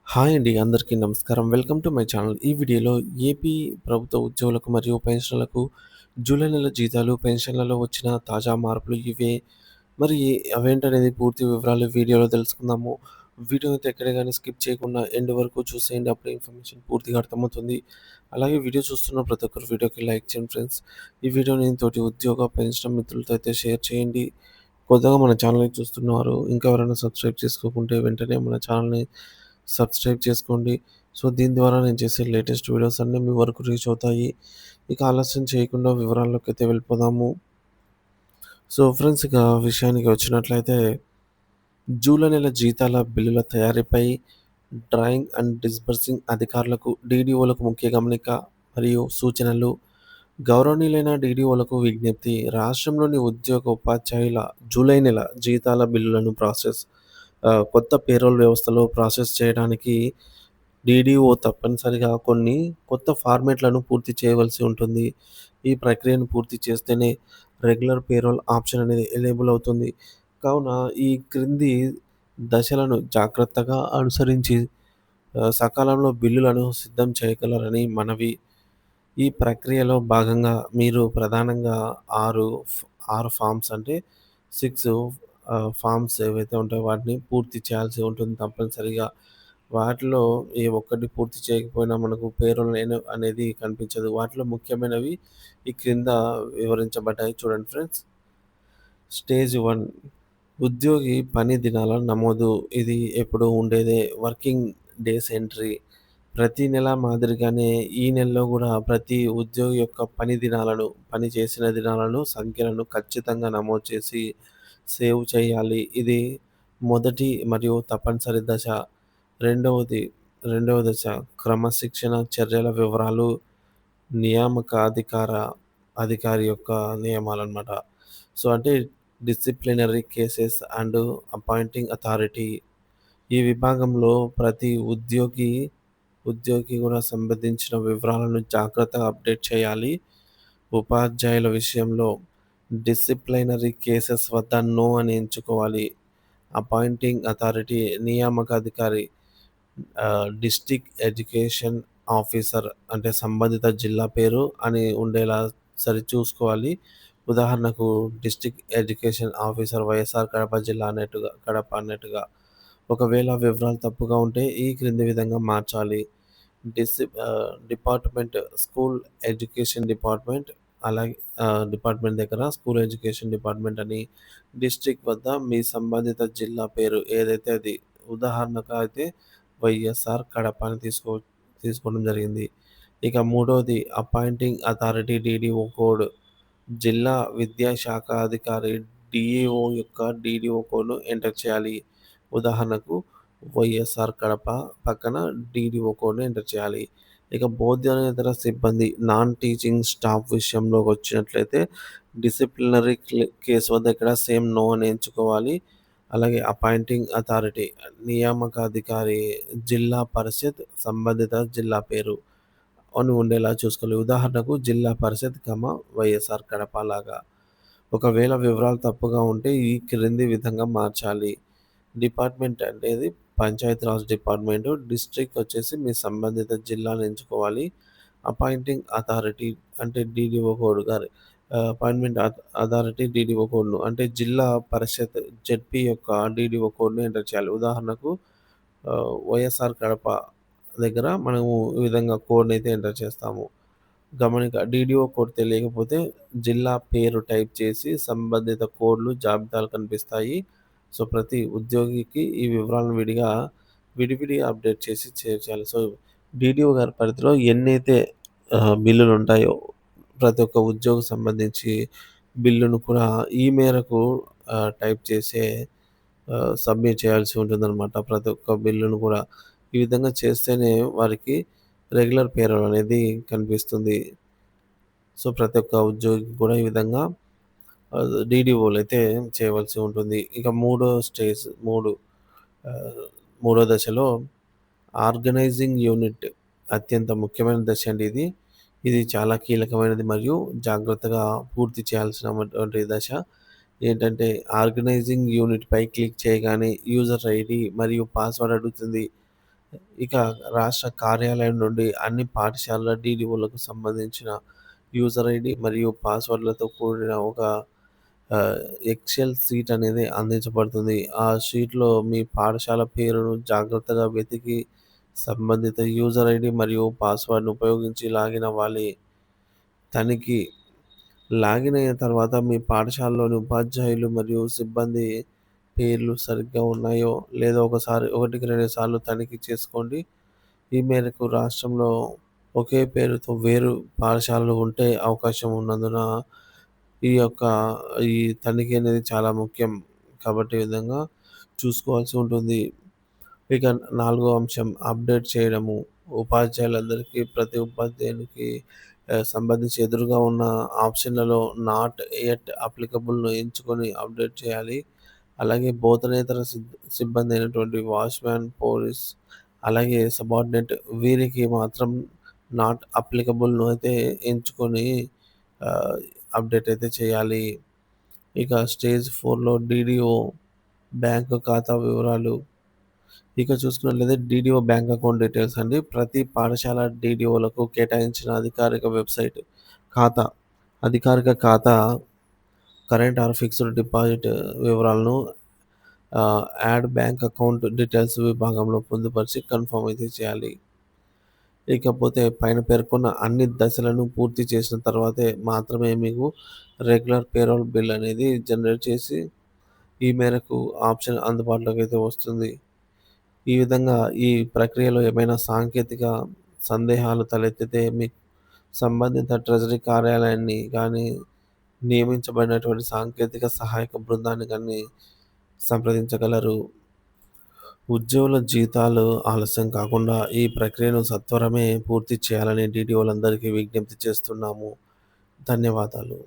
Hi అండి. అందరికీ నమస్కారం. Welcome to my channel. ఈ వీడియోలో ఏపీ ప్రభుత్వ ఉద్యోగులకు మరియు పెన్షనర్లకు జూలై నెల జీతాలు, పెన్షన్లలో వచ్చిన తాజా మార్పులు ఇవే. మరి అవేంటనేది పూర్తి వివరాలు వీడియోలో తెలుసుకుందాము. వీడియోనైతే ఎక్కడ గాని స్కిప్ చేయకుండా ఎండ్ వరకు చూసేయండి. అప్పుడే ఇన్ఫర్మేషన్ పూర్తిగా అర్థమవుతుంది. అలాగే వీడియో చూస్తున్న ప్రతి ఒక్కరు వీడియోకి లైక్ చేయండి ఫ్రెండ్స్. ఈ వీడియోని తోటి ఉద్యోగ, పెన్షన్ మిత్రులతో అయితే షేర్ చేయండి. కొత్తగా మన ఛానల్‌ని చూస్తున్నవారు ఇంకా ఎవరైనా సబ్స్క్రైబ్ చేసుకోకుంటే వెంటనే మన ఛానల్‌ని సబ్స్క్రైబ్ చేసుకోండి. సో, దీని ద్వారా నేను చేసే లేటెస్ట్ వీడియోస్ అన్నీ మీ వరకు రీచ్ అవుతాయి. ఇక ఆలస్యం చేయకుండా వివరాల్లోకైతే వెళ్ళిపోదాము. సో, ఫ్రెండ్స్ ఇక విషయానికి వచ్చినట్లయితే జూలై నెల జీతాల బిల్లుల తయారీపై డ్రాయింగ్ అండ్ డిస్బర్సింగ్ అధికారులకు, డీడీఓలకు ముఖ్య గమనిక మరియు సూచనలు. గౌరవనీయులైన డీడీఓలకు విజ్ఞప్తి. రాష్ట్రంలోని ఉద్యోగ, ఉపాధ్యాయుల జూలై నెల జీతాల బిల్లులను కొత్త పేరోల్ వ్యవస్థలో ప్రాసెస్ చేయడానికి డీడీఓ తప్పనిసరిగా కొన్ని కొత్త ఫార్మాట్‌లను పూర్తి చేయవలసి ఉంటుంది. ఈ ప్రక్రియను పూర్తి చేస్తేనే రెగ్యులర్ పేరోల్ ఆప్షన్ అనేది ఎనేబుల్ అవుతుంది. కావున ఈ క్రింది దశలను జాగ్రత్తగా అనుసరించి సకాలంలో బిల్లులను సిద్ధం చేయగలరని మనవి. ఈ ప్రక్రియలో భాగంగా మీరు ప్రధానంగా 6 ఫ్ 6 ఫార్మ్స్ అంటే 6 ఫార్మ్స్ ఏవైతే ఉంటాయో వాటిని పూర్తి చేయాల్సి ఉంటుంది తప్పనిసరిగా. వాటిలో ఏ ఒక్కటి పూర్తి చేయకపోయినా మనకు పేరోల్ అనేది కనిపించదు. వాటిలో ముఖ్యమైనవి ఈ క్రింద వివరించబడ్డాయి చూడండి ఫ్రెండ్స్. స్టేజ్ 1 ఉద్యోగి పని దినాల నమోదు. ఇది ఎప్పుడూ ఉండేదే. Working days entry. ప్రతి నెల మాదిరిగానే ఈ నెలలో గూడా ప్రతి ఉద్యోగి యొక్క పని చేసిన దినాలను, సంఖ్యలను ఖచ్చితంగా నమోదు చేసి సేవ్ చేయాలి. ఇది మొదటి మరియు తప్పనిసరి దశ. రెండవది రెండవ దశ క్రమశిక్షణ చర్యల వివరాలు, నియామక అధికారి యొక్క నియమాలన్నమాట. సో, అంటే disciplinary cases and appointing authority. ఈ విభాగంలో ప్రతి ఉద్యోగి కూడా సంబంధించిన వివరాలను జాగ్రత్తగా అప్డేట్ చేయాలి. ఉపాధ్యాయుల విషయంలో డిసిప్లినరీ కేసెస్ వద్ద నో అని ఎంచుకోవాలి. అపాయింటింగ్ అథారిటీ నియామక అధికారి డిస్ట్రిక్ట్ ఎడ్యుకేషన్ ఆఫీసర్ అంటే సంబంధిత జిల్లా పేరు అని ఉండేలా సరిచూసుకోవాలి. ఉదాహరణకు district education officer YSR Kadapa అన్నట్టుగా. ఒకవేళ వివరాలు తప్పుగా ఉంటే ఈ క్రింది విధంగా మార్చాలి. డిపార్ట్మెంట్ స్కూల్ ఎడ్యుకేషన్ డిపార్ట్మెంట్, అలాగే డిపార్ట్మెంట్ దగ్గర స్కూల్ ఎడ్యుకేషన్ డిపార్ట్మెంట్ అని, డిస్ట్రిక్ట్ వద్ద మీ సంబంధిత జిల్లా పేరు ఏదైతే అది. ఉదాహరణకు అయితే వైఎస్ఆర్ కడప అని తీసుకోవడం జరిగింది. ఇక మూడోది అపాయింటింగ్ అథారిటీ డీడీఓ కోడ్. జిల్లా విద్యాశాఖ అధికారి డీఈఓ యొక్క డీడీఓ కోడ్‌ను ఎంటర్ చేయాలి. ఉదాహరణకు వైఎస్ఆర్ కడప పక్కన డీడీఓ కోడ్‌ని ఎంటర్ చేయాలి. ఇక బోధనేతర సిబ్బంది నాన్ టీచింగ్ స్టాఫ్ విషయంలోకొచ్చినట్లయితే డిసిప్లినరీ కేస్ వద్ద ఇక్కడ సేమ్ నో అని ఎంచుకోవాలి. అలాగే అపాయింటింగ్ అథారిటీ నియామక అధికారి జిల్లా పరిషత్ సంబంధిత జిల్లా పేరు అని ఉండేలా చూసుకోవాలి. ఉదాహరణకు జిల్లా పరిషత్, వైఎస్ఆర్ కడప లాగా. ఒకవేళ వివరాలు తప్పుగా ఉంటే ఈ క్రింది విధంగా మార్చాలి. డిపార్ట్మెంట్ అనేది పంచాయతీరాజ్ డిపార్ట్మెంటు, డిస్ట్రిక్ట్ వచ్చేసి మీ సంబంధిత జిల్లాని ఎంచుకోవాలి. అపాయింటింగ్ అథారిటీ అంటే డీడీఓ కోడ్ గారి అపాయింట్మెంట్ అథారిటీ డీడీఓ కోడ్‌ను అంటే జిల్లా పరిషత్ జెడ్పీ యొక్క డీడీఓ కోడ్‌ని ఎంటర్ చేయాలి. ఉదాహరణకు వైఎస్ఆర్ కడప దగ్గర మనము ఈ విధంగా కోడ్‌నైతే ఎంటర్ చేస్తాము. గమనిక డీడీఓ కోడ్ తెలియకపోతే జిల్లా పేరు టైప్ చేసి సంబంధిత కోడ్‌లు జాబితాలు కనిపిస్తాయి. సో, ప్రతి ఉద్యోగికి ఈ వివరాలను విడివిడిగా అప్డేట్ చేసి చేర్చాలి. సో, డీడీఓ గారి పరిధిలో ఎన్నైతే బిల్లులుంటాయో ప్రతి ఒక్క ఉద్యోగికి సంబంధించి బిల్లును కూడా ఈ మేరకు టైప్ చేసే సబ్మిట్ చేయాల్సి ఉంటుందనమాట. ప్రతి ఒక్క బిల్లును కూడా. ఈ విధంగా చేస్తేనే వారికి రెగ్యులర్ పేరోల్ అనేది కనిపిస్తుంది. సో, ప్రతి ఒక్క ఉద్యోగికి కూడా ఈ విధంగా డీడీఓలైతే చేయవలసి ఉంటుంది. ఇక ఆహ్, మూడో దశలో ఆర్గనైజింగ్ యూనిట్ అత్యంత ముఖ్యమైన దశ అండి ఇది. ఇది చాలా కీలకమైనది మరియు జాగ్రత్తగా పూర్తి చేయాల్సినటువంటి దశ. ఏంటంటే ఆర్గనైజింగ్ యూనిట్‌పై క్లిక్ చేయగానే యూజర్ ఐడీ మరియు పాస్వర్డ్ అడుగుతుంది. ఇక రాష్ట్ర కార్యాలయం నుండి అన్ని పాఠశాలల డీడీఓలకు సంబంధించిన యూజర్ ఐడి మరియు పాస్వర్డ్‌లతో కూడిన ఒక ఆహ్, ఎక్సెల్ షీట్ అనేది అందించబడుతుంది. ఆ షీట్‌లో మీ పాఠశాల పేరును జాగ్రత్తగా వెతికి సంబంధిత యూజర్ ఐడి మరియు పాస్వర్డ్‌ను ఉపయోగించి లాగిన్ అవ్వాలి. తనిఖీ లాగిన్ అయిన తర్వాత మీ పాఠశాలలోని ఉపాధ్యాయులు మరియు సిబ్బంది పేర్లు సరిగ్గా ఉన్నాయో లేదో ఒకటికి 2 సార్లు తనిఖీ చేసుకోండి. ఈ మేరకు రాష్ట్రంలో ఒకే పేరుతో వేరు పాఠశాలలు ఉంటే అవకాశం ఉన్నందున ఈ యొక్క ఈ తనిఖీ అనేది చాలా ముఖ్యం. కాబట్టి ఈ విధంగా చూసుకోవాల్సి ఉంటుంది. ఇక నాలుగో అంశం అప్డేట్ చేయడము. ఉపాధ్యాయులందరికీ ప్రతి ఉపాధ్యాయునికి సంబంధించి ఎదురుగా ఉన్న ఆప్షన్‌లలో నాట్ యెట్ అప్లికబుల్‌ను ఎంచుకొని అప్డేట్ చేయాలి. అలాగే బోధనేతర సిబ్బంది అయినటువంటి వాచ్‌మ్యాన్, పోలీస్ అలాగే సబార్డినేట్ వీరికి మాత్రం నాట్ అప్లికబుల్‌ను అయితే ఎంచుకొని ఆహ్, అప్డేట్ అయితే చేయాలి. ఇక స్టేజ్ 4లో డీడీఓ బ్యాంకు ఖాతా వివరాలు. ఇక చూసుకున్నట్లయితే డీడీఓ బ్యాంక్ అకౌంట్ డీటెయిల్స్ అండి. ప్రతి పాఠశాల డీడీఓలకు కేటాయించిన ఖాతా అధికారిక ఖాతా కరెంట్ ఆర్ ఫిక్స్డ్ డిపాజిట్ వివరాలను యాడ్ బ్యాంక్ అకౌంట్ డీటెయిల్స్ విభాగంలో పొందుపరిచి కన్ఫర్మ్ అయితే చేయాలి. ఇకపోతే పైన పేర్కొన్న అన్ని దశలను పూర్తి చేసిన తర్వాతే మాత్రమే మీకు రెగ్యులర్ పేరోల్ బిల్ అనేది జనరేట్ చేసి ఈ మేరకు ఆప్షన్ అందుబాటులోకి అయితే వస్తుంది. ఈ విధంగా ఈ ప్రక్రియలో ఏమైనా సాంకేతిక సందేహాలు తలెత్తితే మీకు సంబంధిత ట్రెజరీ కార్యాలయాన్ని గానీ, నియమించబడినటువంటి సాంకేతిక సహాయక బృందాన్ని గానీ సంప్రదించగలరు. ఉద్యోగుల జీతాలు ఆలస్యం కాకుండా ఈ ప్రక్రియను సత్వరమే పూర్తి చేయాలని డీడీఓలందరికీ విజ్ఞప్తి చేస్తున్నాము. ధన్యవాదాలు.